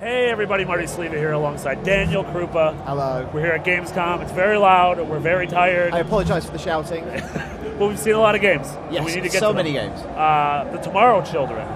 Hey everybody, Marty here alongside Daniel Krupa. Hello. We're here at Gamescom. It's very loud. We're very tired. I apologize for the shouting. But we've seen a lot of games. Yes, and we need to get so to many them. games. The Tomorrow Children.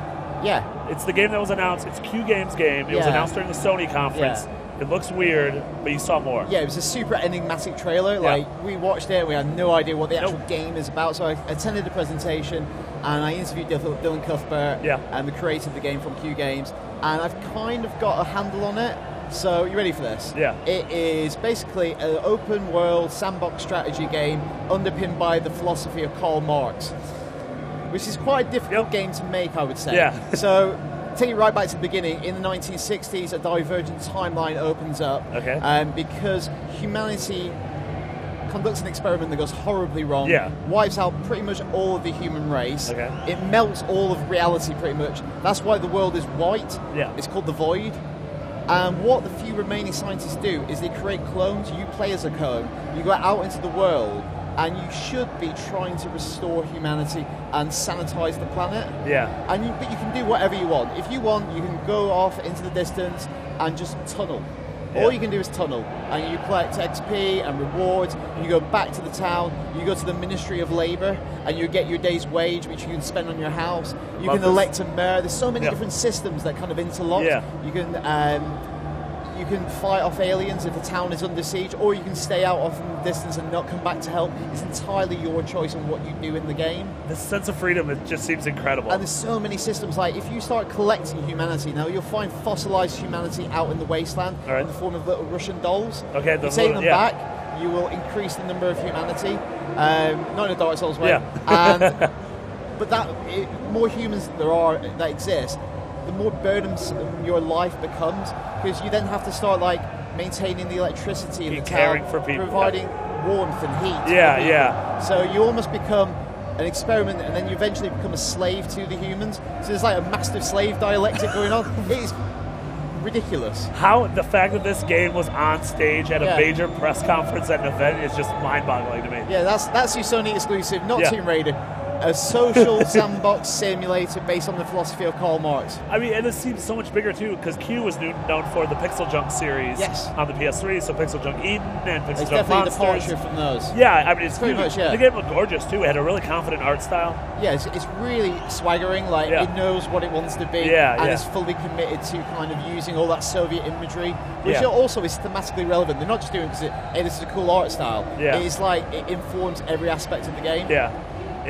Yeah. It's the game that was announced. It's Q Games' game. It was announced during the Sony conference. Yeah. It looks weird, but you saw more. Yeah, it was a super enigmatic trailer. Like, we watched it, we had no idea what the actual game is about, so I attended the presentation, and I interviewed Dylan Cuthbert, and the creator of the game from Q Games, and I've kind of got a handle on it. So, you ready for this? Yeah. It is basically an open-world sandbox strategy game underpinned by the philosophy of Karl Marx, which is quite a difficult game to make, I would say. Yeah. So, take it right back to the beginning. In the 1960s, a divergent timeline opens up because humanity conducts an experiment that goes horribly wrong, wipes out pretty much all of the human race. It melts all of reality pretty much. That's why the world is white. It's called the Void. And what the few remaining scientists do is they create clones. You play as a clone. You go out into the world, and you should be trying to restore humanity and sanitize the planet. But you can do whatever you want. If you want, you can go off into the distance and just tunnel. All you can do is tunnel, and you collect XP and rewards. You go back to the town. You go to the Ministry of Labor, and you get your day's wage, which you can spend on your house. You can elect a mayor. There's so many different systems that kind of interlock. You can fight off aliens if the town is under siege, or you can stay out off in the distance and not come back to help. It's entirely your choice on what you do in the game. The sense of freedom, it just seems incredible. And there's so many systems. Like, if you start collecting humanity now, you'll find fossilized humanity out in the wasteland in the form of little Russian dolls. You take them back, you will increase the number of humanity. Not in a Dark Souls way. But more humans there are that exist, the more burdensome your life becomes, because you then have to start maintaining the electricity in the caring town, for people, providing warmth and heat. So you almost become an experiment, and then you eventually become a slave to the humans. So there's a master-slave dialectic going on. It is ridiculous. How the fact that this game was on stage at a major press conference at an event is just mind-boggling to me. Yeah, that's your Sony exclusive, not Tomb Raider. A social sandbox simulator based on the philosophy of Karl Marx. I mean, and this seems so much bigger, too, because Q was known for the Pixel Junk series on the PS3, so Pixel Junk Eden and Pixel Junk Monsters. It's definitely a departure from those. Yeah, I mean, it's pretty much, The game looked gorgeous, too. It had a really confident art style. Yeah, it's really swaggering. It knows what it wants to be, and it's fully committed to kind of using all that Soviet imagery, which also is thematically relevant. They're not just doing it because, hey, this is a cool art style. It's it informs every aspect of the game.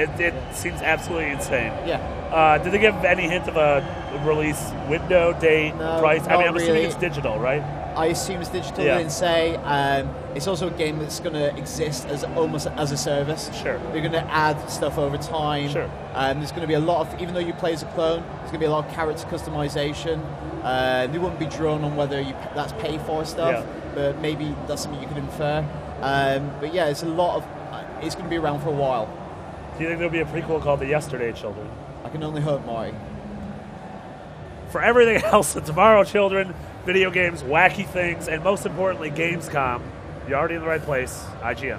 It seems absolutely insane. Yeah. Did they give any hint of a release window, date, price? I mean, I'm assuming it's digital, right? I assume it's digital. They didn't say. It's also a game that's going to exist as almost as a service. Sure. They're going to add stuff over time. Sure. There's going to be a lot of, even though you play as a clone, there's going to be a lot of character customization. They wouldn't be drawn on whether that's pay for stuff, but maybe that's something you could infer. But yeah, it's a lot of. It's going to be around for a while. Do you think there'll be a prequel called The Yesterday Children? I can only hope, Marty. For everything else, The Tomorrow Children, video games, wacky things, and most importantly, Gamescom, you're already in the right place, IGN.